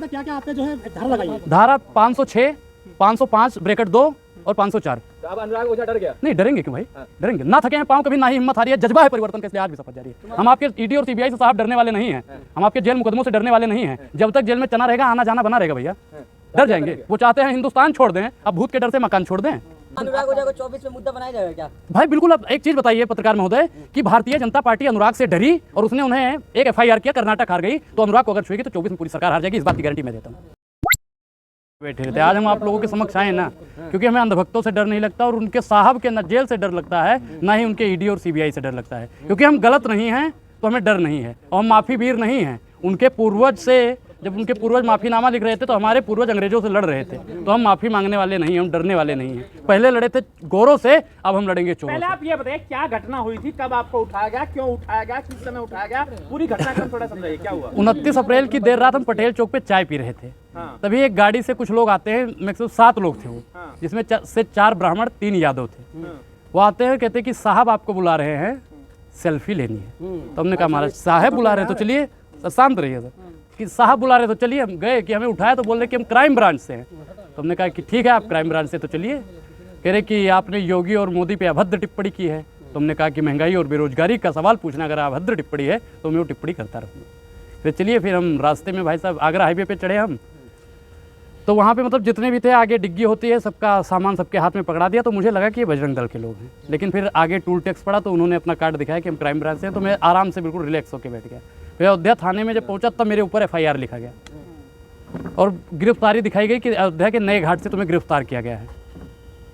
क्या क्या आपने जो है धारा लगाई है? धारा 506, 505 ब्रैकेट 2 और 504। तो अब अनुराग ओझा डर गया? नहीं डरेंगे क्यों भाई, डरेंगे ना, थके हैं पाँव कभी ना ही हिम्मत हारी है, जज्बा है परिवर्तन का, इसलिए आज भी शपथ जारी है। हम आपके ईडी और सीबीआई से साहब डरने वाले नहीं हैं, हम आपके जेल मुकदमों से डरने वाले नहीं हैं। जब तक जेल में चना रहेगा आना जाना बना रहेगा भैया, डर जाएंगे। वो चाहते हैं हिंदुस्तान छोड़ दें, अब भूत के डर से मकान छोड़ दें। अनुराग ओझा को 24 में मुद्दा बनाया जाएगा क्या? भाई बिल्कुल। अब एक चीज बताइए पत्रकार महोदय कि भारतीय जनता पार्टी अनुराग से डरी और उसने उन्हें एक एफआईआर किया, कर्नाटक हार गई, तो अनुराग को अगर छुएगी तो 24 में पूरी सरकार हार जाएगी, इस बात की गारंटी मैं देता हूँ। बैठे थे आज हम आप लोगों के समक्ष आए ना, क्योंकि हमें अंधभक्तों से डर नहीं लगता और उनके साहब के न जेल से डर लगता है, ना ही उनके ईडी और सीबीआई से डर लगता है, क्योंकि हम गलत नहीं हैं तो हमें डर नहीं है और हम माफी वीर नहीं हैं। उनके पूर्वज से, जब उनके पूर्वज माफीनामा लिख रहे थे तो हमारे पूर्वज अंग्रेजों से लड़ रहे थे, तो हम माफी मांगने वाले नहीं हैं, हम डरने वाले नहीं हैं। पहले लड़े थे गोरों से, अब हम लड़ेंगे चोरों से। पहले आप ये बताइए क्या घटना हुई थी, कब आपको उठाया गया, क्यों उठाया गया, किस समय उठाया गया, पूरी घटनाक्रम थोड़ा समझाइए क्या हुआ। 29 अप्रैल की देर रात हम पटेल चौक पे चाय पी रहे थे, तभी एक गाड़ी से कुछ लोग आते हैं, मैक्सिमम 7 लोग थे वो, जिसमें से 4 ब्राह्मण 3 यादव थे। वो आते हैं, कहते कि साहब आपको बुला रहे हैं, सेल्फी लेनी है। तो हमने कहा महाराज साहब बुला रहे हैं तो चलिए, शांत रहिए सर, कि साहब बुला रहे तो चलिए। हम गए कि हमें उठाया तो बोल रहे कि हम क्राइम ब्रांच से हैं। तो हमने कहा कि ठीक है आप क्राइम ब्रांच से तो चलिए। कह रहे कि आपने योगी और मोदी पे अभद्र टिप्पणी की है। तो हमने कहा कि महंगाई और बेरोजगारी का सवाल पूछना अगर अभद्र टिप्पणी है तो मैं वो टिप्पणी करता रहूँगा। फिर चलिए, फिर हम रास्ते में भाई साहब आगरा हाईवे पे चढ़े हम, तो वहाँ पे मतलब जितने भी थे आगे डिग्गी होती है, सबका सामान सबके हाथ में पकड़ा दिया। तो मुझे लगा कि ये बजरंग दल के लोग हैं, लेकिन फिर आगे टूल टैक्स पड़ा तो उन्होंने अपना कार्ड दिखाया कि हम क्राइम ब्रांच से हैं। तो मैं आराम से बिल्कुल रिलैक्स होकर बैठ गया। फिर अयोध्या थाने में जब पहुंचा तब मेरे ऊपर एफआईआर लिखा गया और गिरफ्तारी दिखाई गई कि अयोध्या के नए घाट से तुम्हें गिरफ्तार किया गया है,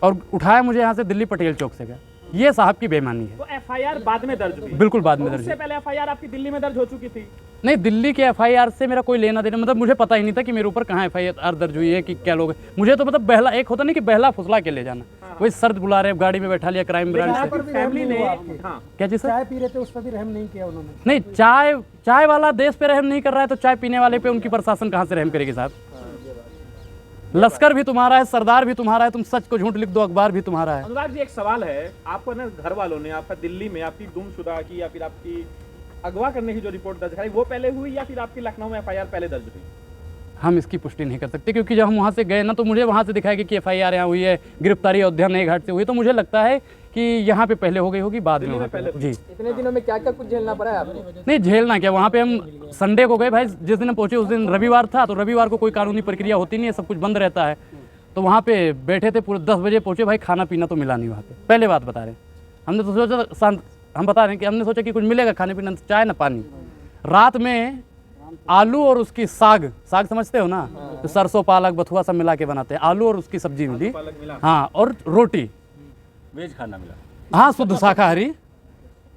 और उठाया मुझे यहाँ से दिल्ली पटेल चौक से गया। ये साहब की बेईमानी है। तो एफआईआर बाद में दर्ज हुई? बिल्कुल बाद में दर्ज हुई। उससे पहले एफआईआर आपकी दिल्ली में दर्ज हो चुकी थी? नहीं, दिल्ली के एफआईआर से मेरा कोई लेना देना, मतलब मुझे पता ही नहीं था कि मेरे ऊपर कहाँ एफआईआर दर्ज हुई है, कि क्या लोग। मुझे तो मतलब बहला, एक होता नहीं कि बहला फुसला के ले जाना, वही सर्द बुला रहे, गाड़ी में बैठा लिया क्राइम ब्रांच से। फैमिली ने क्या जी सर? चाय पी रहे थे उस पर भी रहम नहीं किया उन्होंने? नहीं, चाय वाला देश पे रहम नहीं कर रहा है तो चाय पीने वाले पे उनकी प्रशासन कहाँ से रहम करेगी साहब? लश्कर भी तुम्हारा है, सरदार भी तुम्हारा है, तुम सच को झूठ लिख दो अखबार भी तुम्हारा है। अनुराग जी एक सवाल है, आपको ना घर वालों ने आपका दिल्ली में आपकी गुमशुदा की या फिर आपकी अगवा करने की जो रिपोर्ट दर्ज कराई वो पहले हुई या फिर आपकी लखनऊ में एफआईआर पहले दर्ज हुई? हम इसकी पुष्टि नहीं कर सकते, क्योंकि जब हम वहाँ से गए ना तो मुझे वहाँ से दिखाया कि एफआईआर यहाँ हुई है, गिरफ्तारी अयोध्या नए घाट से हुई, तो मुझे लगता है कि यहाँ पे पहले हो गई होगी, बाद में पहले। जी, इतने दिनों में क्या क्या कुछ झेलना पड़ा है आपको? नहीं झेलना क्या, वहाँ पे हम संडे को गए भाई, जिस दिन हम पहुँचे उस दिन रविवार था, तो रविवार को कोई कानूनी प्रक्रिया होती नहीं है, सब कुछ बंद रहता है। तो वहाँ पे बैठे थे, पूरे 10 बजे पहुँचे भाई, खाना पीना तो मिला नहीं वहाँ पे। पहले बात बता रहे हैं, हमने तो सोचा, हम बता रहे हैं कि हमने सोचा कि कुछ मिलेगा खाने पीने, चाय ना पानी। रात में आलू और उसकी साग समझते हो ना, तो सरसों पालक बथुआ सब मिला के बनाते हैं, आलू और उसकी सब्जी मिली, हाँ, और रोटी, वेज खाना मिला, हाँ शुद्ध शाकाहारी,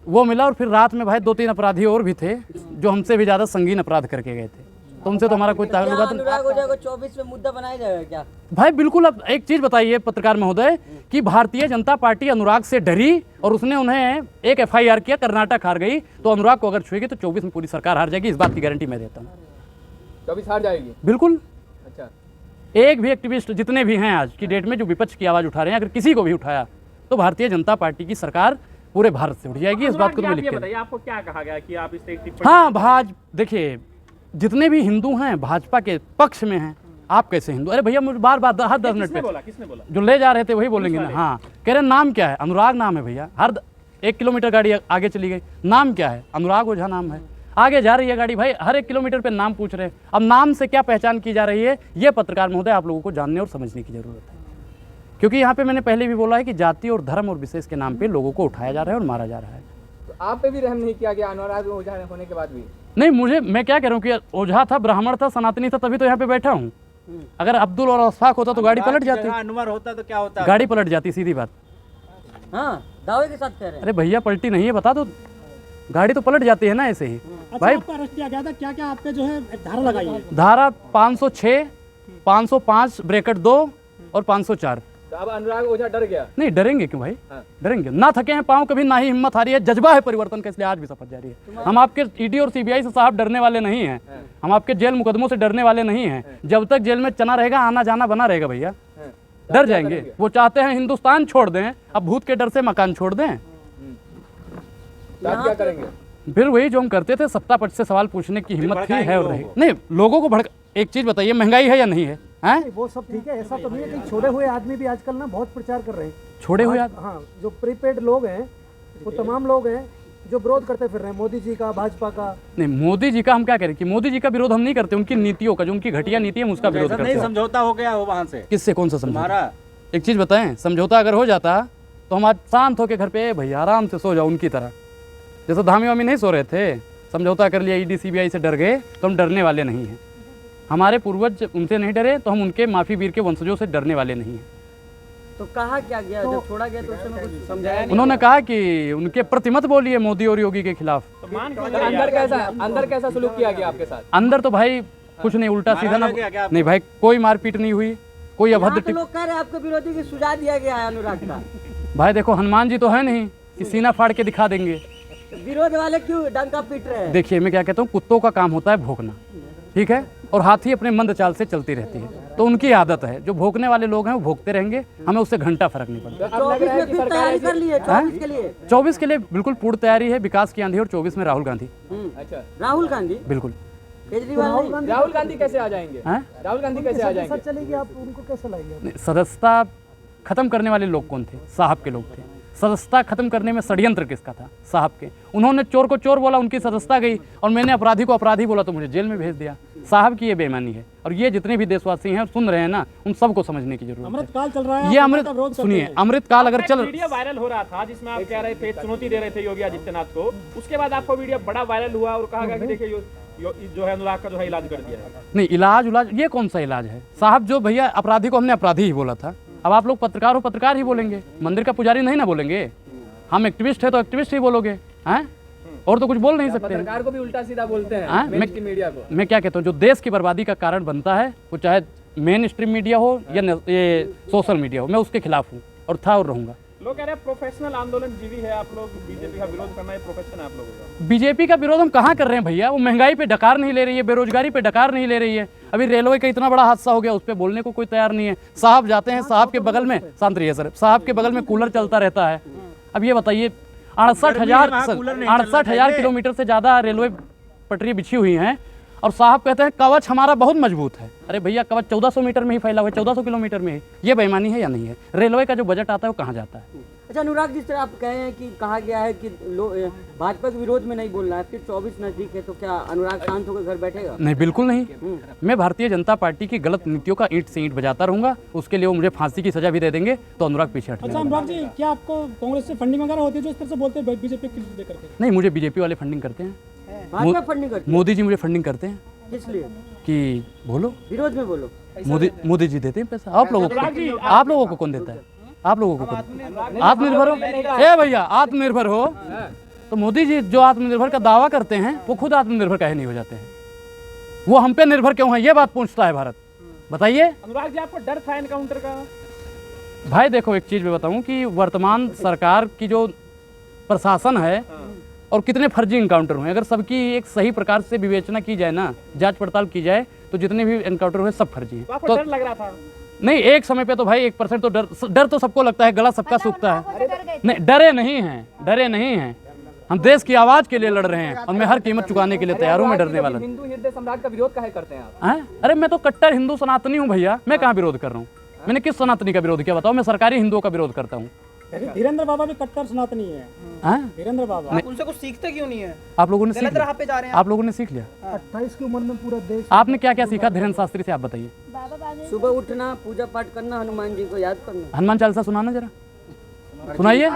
वो मिला। और फिर रात में भाई 2-3 अपराधी और भी थे जो हमसे भी ज़्यादा संगीन अपराध करके गए थे, तो उनसे तो हमारा कोई ताल्लुक नहीं। अनुराग ओझा को 24 में मुद्दा बनाया जाएगा क्या? भाई बिल्कुल। अब एक चीज बताइए पत्रकार महोदय कि भारतीय जनता पार्टी अनुराग से डरी और उसने उन्हें एक एफआईआर किया, कर्नाटक हार गई, तो अनुराग को अगर छुएगी तो 24 में पूरी सरकार हार जाएगी, इस बात की गारंटी मैं देता हूँ। 24 हार जाएगी? बिल्कुल। अच्छा, एक भी एक्टिविस्ट जितने भी हैं आज की डेट में जो विपक्ष की आवाज उठा रहे हैं, अगर किसी को भी उठाया तो भारतीय जनता पार्टी की सरकार पूरे भारत से उठ जाएगी, इस बात को तो मैं लिख के। आपको क्या कहा गया कि आप इस टिप्पणी? हाँ देखिए, जितने भी हिंदू हैं भाजपा के पक्ष में हैं। आप कैसे हिंदू? अरे भैया मुझे बार 10 मिनट पे किसने बोला? जो ले जा रहे थे वही बोलेंगे ना। हाँ, कह रहे नाम क्या है? अनुराग नाम है भैया। हर 1 किलोमीटर गाड़ी आगे चली गई, नाम क्या है? अनुराग ओझा नाम है। आगे जा रही है गाड़ी भाई, हर 1 किलोमीटर पे नाम पूछ रहे हैं। अब नाम से क्या पहचान की जा रही है, ये पत्रकार महोदय आप लोगों को जानने और समझने की जरूरत है, क्योंकि यहाँ पे मैंने पहले भी बोला है कि जाति और धर्म और विशेष के नाम पे लोगों को उठाया जा रहा है और मारा जा रहा है। तो आप पे भी रहम नहीं किया गया अनुराग ओझा होने के बाद भी? नहीं, मैं क्या कह रहा हूँ कि ओझा था, ब्राह्मण था, सनातनी था, तभी तो यहाँ पे बैठा हूँ। अगर अब्दुल और अशफाक होता तो गाड़ी पलट जाती, अनवर होता तो क्या होता? गाड़ी पलट जाती, सीधी बात। हाँ, दावे के साथ कह रहे हैं। अरे भैया पलटी नहीं है, बता दो, गाड़ी तो पलट जाती है ना ऐसे ही। अच्छा, भाई आपको अरेस्ट किया गया था, क्या क्या आपने जो है धारा लगाई है? धारा 506, 505 ब्रैकेट 2 और 504। तो अब अनुराग ओझा डर गया? नहीं डरेंगे क्यों भाई, डरेंगे ना, थके हैं पाँव कभी ना ही हिम्मत हारी है, जज्बा है परिवर्तन का, इसलिए आज भी शपथ जारी है। हम आपके ईडी और सीबीआई से साहब डरने वाले नहीं हैं, हम आपके जेल मुकदमों से डरने वाले नहीं हैं। जब तक जेल में चना रहेगा आना जाना बना रहेगा भैया, डर जाएंगे। वो चाहते हैं हिंदुस्तान छोड़ दें, अब भूत के डर से मकान छोड़ दें। क्या करेंगे? फिर वही जो हम करते थे, सत्ता पक्ष से सवाल पूछने की हिम्मत थी, है और नहीं। नहीं, लोगों को एक चीज़ बताइए, महंगाई है या नहीं है? हैं? वो सब ठीक है, ऐसा तो नहीं है कि छोड़े हुए आदमी भी आजकल ना बहुत प्रचार कर रहे हैं। छोड़े हुए हाँ, जो प्रीपेड लोग हैं वो तमाम लोग हैं जो विरोध करते फिर रहे हैं मोदी जी का, भाजपा का। नहीं, मोदी जी का हम क्या करें कि मोदी जी का विरोध हम नहीं करते, उनकी नीतियों का, जो उनकी घटिया नीति है हम उसका विरोध ऐसा करते नहीं हैं। समझौता हो गया हो वहाँ से किससे, कौन सा समझौता? हमारा एक चीज़ बताएं, समझौता अगर हो जाता तो हम आज शांत होकर घर पे भैया आराम से सो जाओ उनकी तरह। जैसे धामी वामी नहीं सो रहे थे, समझौता कर लिया, ईडी सीबीआई से डर गए, तो हम डरने वाले नहीं हैं। हमारे पूर्वज उनसे नहीं डरे तो हम उनके माफी वीर के वंशजों से डरने वाले नहीं हैं। तो कहा क्या गया जब छोड़ा गया तो उस समय कुछ समझाया नहीं? उन्होंने कहा कि उनके प्रतिमत बोलिए मोदी और योगी के खिलाफ। तो मान क्यों रहे हैं? अंदर कैसा सलूक किया गया आपके साथ? अंदर तो भाई कुछ नहीं, उल्टा सीधा ना, गया क्या आपको? नहीं भाई कोई मारपीट नहीं हुई, कोई यहाँ अभद्र तो लोग कह रहे हैं आपके विरोधी की सुझाव दिया गया है अनुराग का। भाई देखो, हनुमान जी तो है नहीं कि सीना फाड़ के दिखा देंगे। विरोध वाले क्यों डंका पीट रहे हैं? देखिए मैं क्या कहता हूँ, कुत्तों का काम होता है भौंकना, ठीक है, और हाथी अपने मंद चाल से चलती रहती है, तो उनकी आदत है। जो भौंकने वाले लोग हैं वो भौंकते रहेंगे, हमें उससे घंटा फर्क नहीं पड़ता। 24 में फिर तैयारी कर ली है 24 के लिए। 24 के लिए बिल्कुल पूर्ण तैयारी है, विकास की आंधी, और 24 में राहुल गांधी। अच्छा, राहुल गांधी, बिल्कुल। केजरीवाल नहीं। राहुल गांधी कैसे आ जाएंगे? हैं? राहुल गांधी कैसे आ जाएंगे? चलेगी, आप उनको कैसे लाएंगे? नहीं, सदस्यता खत्म करने वाले लोग कौन थे? साहब के लोग थे। सदस्यता खत्म करने में षड्यंत्र किसका था? साहब के। उन्होंने चोर को चोर बोला, उनकी सदस्यता गई, और मैंने अपराधी को अपराधी बोला तो मुझे जेल में भेज दिया। साहब की ये बेईमानी है, और ये जितने भी देशवासी हैं और सुन रहे हैं ना, उन सबको समझने की जरूरत है। अमृतकाल चल रहा है, ये आप अमृत, का विरोध करते सुनिए, हैं। अमृतकाल अगर एक चल, वीडियो वायरल हो रहा था जिसमें आप कह रहे थे, चुनौती दे रहे थे योगी आदित्यनाथ को, उसके बाद आपको वीडियो बड़ा वायरल हुआ और कहा गया कि देखिए जो है अनुराग का जो है इलाज कर दिया है। नहीं, इलाज ये कौन सा इलाज है साहब? जो भैया अपराधी को हमने अपराधी ही बोला था, अब आप लोग पत्रकार हो, पत्रकार ही बोलेंगे, मंदिर का पुजारी नहीं ना बोलेंगे। हम एक्टिविस्ट है तो एक्टिविस्ट ही बोलोगे, हैं? और तो कुछ बोल नहीं सकते। सरकार को भी उल्टा सीधा बोलते हैं, हाँ, mainstream मीडिया को। मैं क्या कहता हूँ, जो देश की बर्बादी का कारण बनता है, वो चाहे मेन स्ट्रीम मीडिया हो या ये सोशल मीडिया हो, मैं उसके खिलाफ हूँ और था और रहूँगा। लोग कह रहे हैं प्रोफेशनल आंदोलन जीवी है आप लोग, बीजेपी का विरोध करना ये प्रोफेशन है आप लोगों का। बीजेपी का विरोध हम कहाँ कर रहे हैं भैया? वो महंगाई पे डकार नहीं ले रही है, बेरोजगारी पे डकार नहीं ले रही है। अभी रेलवे का इतना बड़ा हादसा हो गया, उस पर बोलने को कोई तैयार नहीं है। साहब जाते हैं, साहब के बगल में, शांत रहिए सर, साहब के बगल में कूलर चलता रहता है। अब ये बताइए, 68,000 किलोमीटर से ज़्यादा रेलवे पटरी बिछी हुई हैं, और साहब कहते हैं कवच हमारा बहुत मजबूत है। अरे भैया, कवच 1400 मीटर में ही फैला हुआ है, 1400 किलोमीटर में ही। ये बेईमानी है या नहीं है? रेलवे का जो बजट आता है वो कहाँ जाता है? अच्छा अनुराग, जिस तरह आप कहे हैं कि कहा गया है कि भाजपा के विरोध में नहीं बोलना है, फिर 24 नजदीक है, तो क्या अनुराग शांत होकर घर बैठेगा? नहीं, बिल्कुल नहीं। मैं भारतीय जनता पार्टी की गलत नीतियों का ईंट से ईंट बजाता रहूंगा। उसके लिए वो मुझे फांसी की सजा भी दे देंगे तो अनुराग पीछे हट अच्छा जाएगा। अनुराग जी, क्या आपको कांग्रेस से फंडिंग वगैरह होती है जो इस तरह से बोलते हैं बीजेपी के दे करके? नहीं, मुझे बीजेपी वाले फंडिंग करते हैं, भाजपा फंडिंग करती मोदी जी मुझे फंडिंग करते हैं है, किस लिए? कि बोलो, विरोध में बोलो। मोदी जी देते हैं पैसा। आप लोगों को कौन देता है? आप लोगों को कौन? आत्मनिर्भर हो, ए भैया, आत्मनिर्भर हो तो मोदी जी जो आत्मनिर्भर का दावा करते हैं वो खुद आत्मनिर्भर काहे नहीं हो जाते हैं? वो हम पे निर्भर क्यों है? ये बात पूछता है भारत, बताइए। अनुराग जी, आपको डर था एनकाउंटर का? भाई देखो, एक चीज़ मैं बताऊं कि वर्तमान सरकार की जो प्रशासन है और कितने फर्जी इनकाउंटर हुए, अगर सबकी एक सही प्रकार से विवेचना की जाए ना, जांच पड़ताल की जाए, तो जितने भी एनकाउंटर हुए सब फर्जी हैं। तो आपको तो डर लग रहा था? नहीं, एक समय पे तो भाई 1% तो डर तो सबको लगता है, गला सबका सूखता है। नहीं, डरे नहीं हैं। हम देश की आवाज के लिए लड़ रहे हैं और मैं हर कीमत चुकाने के लिए तैयार हूँ। मैं डरने वाला नहीं। हिंदू हृदय सम्राट का विरोध काहे करते हैं आप? हैं? अरे मैं तो कट्टर हिंदू सनातनी हूँ भैया, मैं कहाँ विरोध कर रहा हूँ? मैंने किस सनातनी का विरोध किया बताओ? मैं सरकारी हिंदुओं का विरोध करता हूँ। धीरेन्द्र बाबा भी कट्टर सनातनी है। हैं? धीरेन्द्र बाबा उनसे कुछ सीखते क्यों नहीं है? आप लोगों ने सीख गलत राह लिया? पे जा रहे हैं। आप लोगों ने सीख लिया? 28 की उम्र में पूरा देश। आपने क्या क्या सीखा धीरेन्द्र शास्त्री से? आप बताइए। सुबह उठना, पूजा पाठ करना, हनुमान जी को याद करना। हनुमान चालीसा सुनाना जरा, सुनाइए।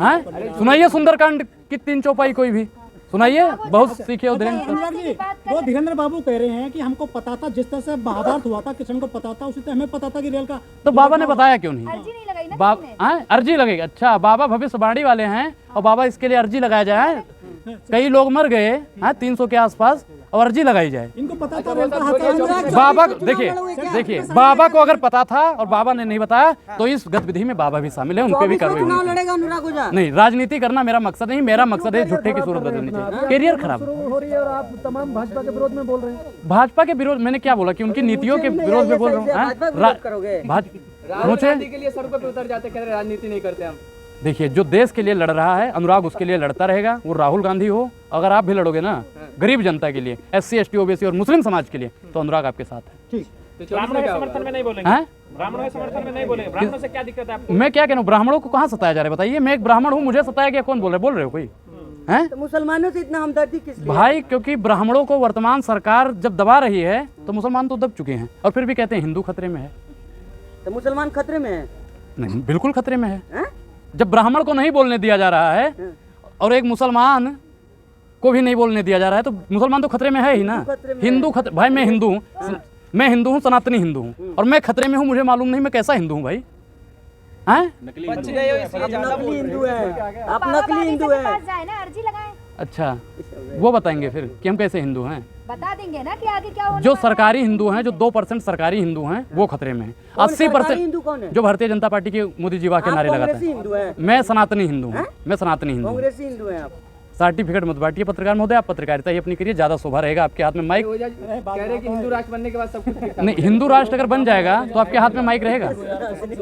हैं? सुनाइए सुंदरकांड की 3 चौपाई कोई भी सुनाइए, बहुत सीखे हो धीरेन्द्र। अनुराग जी, वो धीरेन्द्र बाबू कह रहे हैं कि हमको पता था, जिस तरह से महाभारत हुआ था किशन को पता था, उसी तरह हमें पता था कि रेल का। तो बाबा ने बताया क्यों नहीं? अर्जी नहीं लगाई ना बाबा, हाँ, अर्जी लगेगी। अच्छा, बाबा भविष्यवाणी वाले हैं और बाबा इसके लिए अर्जी लगाया जाए। कई लोग मर गए हैं 300 के आसपास और अर्जी लगाई जाए। इनको पता था रेल का हादसा। बाबा देखिए, बाबा को अगर पता था और बाबा ने नहीं बताया तो इस गतिविधि में बाबा भी शामिल है, उनपे भी कार्रवाई चुनाव होनी लड़ेगा अनुराग ओझा? नहीं, राजनीति करना मेरा मकसद नहीं। मेरा मकसद है झूठे की सूरत बदलनी चाहिए, करियर खराब। हो रही है और आप तमाम भाजपा के विरोध में बोल रहे हैं। भाजपा के विरोध मैंने क्या बोला कि उनकी नीतियों के विरोध में बोल रहा हूँ? भाजपा विरोध करोगे? राहुल गांधी के लिए सड़कों पे उतर जाते, कह रहे राजनीति नहीं करते हम। देखिए, जो देश के लिए लड़ रहा है, अनुराग उसके लिए लड़ता रहेगा। वो राहुल गांधी हो, अगर आप भी लड़ोगे ना गरीब जनता के लिए, SC ST OBC और मुस्लिम समाज के लिए, तो अनुराग आपके साथ है। ठीक। तो 24 ब्राह्मणों में के क्या समर्थन होगा? में नहीं बोलेंगे, हैं? ब्राह्मणों के समर्थन में नहीं बोलेंगे। ब्राह्मणों से क्या दिक्कत है आपको? मैं क्या कह रहा हूँ, ब्राह्मणों को कहाँ सताया जा रहा है बताइए? मैं एक ब्राह्मण हूँ, मुझे सताया गया? कौन बोल रहे हो कोई? हैं? तो मुसलमानों से इतना हमदर्दी किस लिए? भाई, क्योंकि ब्राह्मणों को वर्तमान सरकार जब दबा रही है तो मुसलमान तो दब चुके हैं, और फिर भी कहते हैं हिंदू खतरे में है। तो मुसलमान खतरे में है? नहीं, बिल्कुल खतरे में है। हैं? जब ब्राह्मण को नहीं बोलने दिया जा रहा है और एक मुसलमान को भी नहीं बोलने दिया जा रहा है, तो मुसलमान तो खतरे में है ही ना। हिंदू खतरे, भाई मैं हिंदू हूँ, मैं हिंदू हूँ, सनातनी हिंदू हूँ, और मैं खतरे में हूँ, मुझे मालूम नहीं मैं कैसा हिंदू हूँ भाई। हैं? नकली आप नकली हिंदू है, आप नकली हिंदू है। पास जाए ना, अर्जी लगाएं, अच्छा, वो बताएंगे फिर कि हम कैसे हिंदू हैं। बता देंगे ना कि आगे क्या होने जो वाला है। सरकारी हिंदू हैं, जो 2% सरकारी हिंदू हैं, वो खतरे में हैं। कौन सरकारी 80% हिंदू कौन है? जो भारतीय जनता पार्टी के मोदी जी वाह के आप नारे लगाते कांग्रेसी हैं। हिंदू है, मैं सनातनी हिंदू हूँ, मैं सनातनी हिंदू हूँ। कांग्रेसी हिंदू है आप। सर्टिफिकेट मत बांटिए पत्रकार महोदय, आप पत्रकारिता ही अपनी करिए, ज्यादा शोभा रहेगा। आपके हाथ में माइक, वो जज कह रहे हैं कि हिंदू राष्ट्र बनने के बाद सब कुछ ठीक ठाक नहीं, हिंदू राष्ट्र अगर बन जाएगा तो आपके हाथ में माइक रहेगा।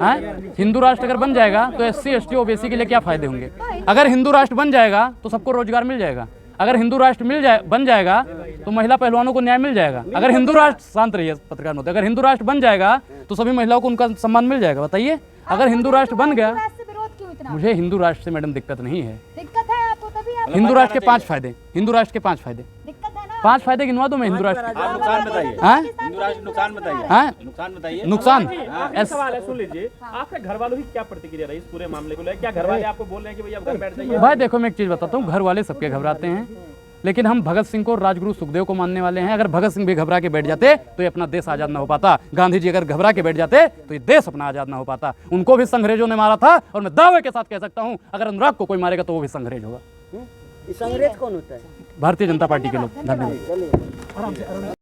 हैं? हिंदू राष्ट्र अगर बन जाएगा तो SC ST OBC के लिए क्या फायदे होंगे? अगर हिंदू राष्ट्र बन जाएगा तो सबको रोजगार मिल जाएगा। अगर हिंदू राष्ट्र बन जाएगा तो महिला पहलवानों को न्याय मिल जाएगा। अगर हिंदू राष्ट्र, शांत रहिए पत्रकार महोदय, अगर हिंदू राष्ट्र बन जाएगा तो सभी महिलाओं को उनका सम्मान मिल जाएगा। बताइए, अगर हिंदू राष्ट्र बन गया, हिंदू राष्ट्र से विरोध क्यों इतना? मुझे हिंदू राष्ट्र से मैडम दिक्कत नहीं है। दिक्कत है आपको, तभी आप हिंदू राष्ट्र के 5 फायदे, हिंदू राष्ट्र के 5 फायदे, दिक्कत है ना। 5 फायदे गिनवा दो मैं हिंदू राष्ट्र के। आप नुकसान बताइए, हैं? हिंदू राष्ट्र नुकसान बताइए, हैं? नुकसान बताइए। नुकसान आखिरी सवाल है, सुन लीजिए, आपके घर वालों की क्या प्रतिक्रिया रही इस पूरे मामले को लेकर? क्या घर वाले आपको बोल रहे हैं कि भैया आप घर बैठ जाइए? भाई देखो, मैं एक चीज़ बताता हूँ, घर वाले सबके घबराते हैं, लेकिन हम भगत सिंह को और राजगुरु सुखदेव को मानने वाले हैं। अगर भगत सिंह भी घबरा के बैठ जाते तो ये अपना देश आज़ाद ना हो पाता। गांधी जी अगर घबरा के बैठ जाते तो ये देश अपना आज़ाद ना हो पाता। उनको भी संग्रेजों ने मारा था, और मैं दावे के साथ कह सकता हूँ अगर अनुराग को कोई मारेगा तो वो भी संग्रेज होगा। इस अंग्रेज कौन होता है? भारतीय जनता पार्टी के लोग। धन्यवाद। चलिए।